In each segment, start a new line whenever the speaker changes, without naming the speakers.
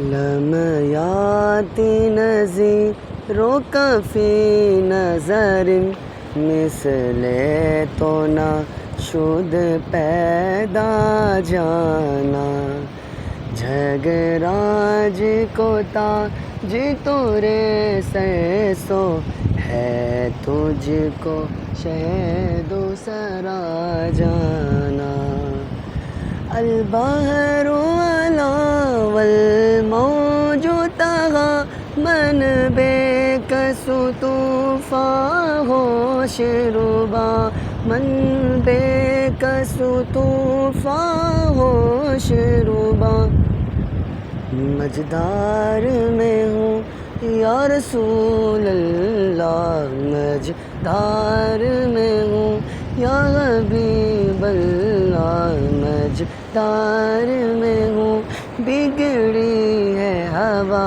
لميات نظیروں کا فی نظر مثل تو نہ شد پیدا جانا جھگراج کو تاج تورے سر سو ہے تجھ کو شہد و سرا جانا البحر علا والموج طغا من بے کس طوفان ہوش ربا من بے کس طوفان ہوش ربا مجدار میں ہوں یا رسول اللہ مجدار میں ہوں یا حبیب اللہ مجدار میں ہوں بگڑی ہے ہوا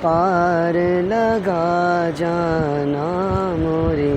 پار لگا جانا موری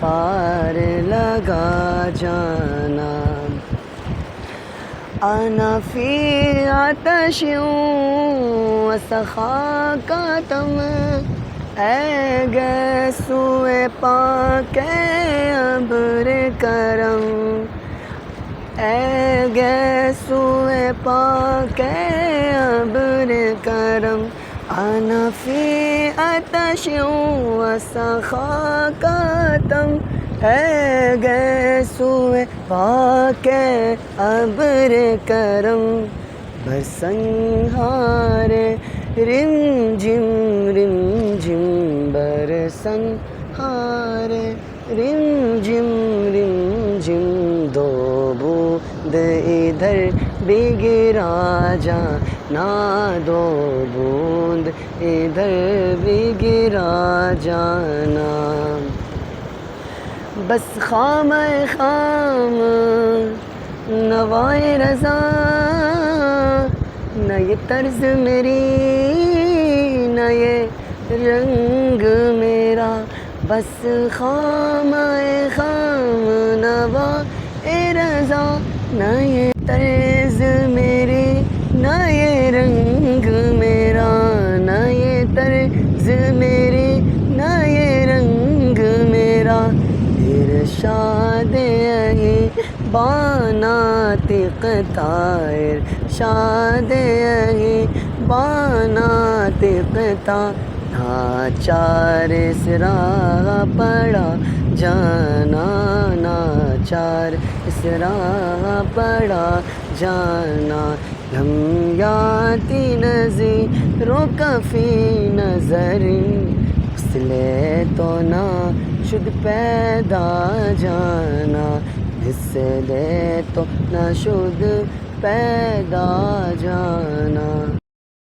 پار لگا جانا انا فی آتش وسخا کا تم اے گیسوئے پاک ابر کرم اے گیسوئے پاک ابر کرم انا فی آتش وسخا کا تم اے گیسوئے پاک ابر کرم برسنہار رم جم برسنہار رم جم دو بوند ادھر بھی گرا جانا دو بوند ادھر بھی گرا جانا بس خام خام نوائے رضا نہ یہ طرز میری نہ یہ رنگ میرا بس خام خام نوائے رضا نہ یہ طرز میری نہ یہ رنگ میرا نہ یہ طرز میری نہ یہ رنگ میرا ارشاد یہی بانات قطع ارشاد یہی بانات قطع ناچار اس راہ پڑا جانا ناچار اس راہ پڑا جانا لمحاتی نظیروں کا فی نظر مثلے تو نہ شد پیدا جانا مثلے تو نہ شد پیدا جانا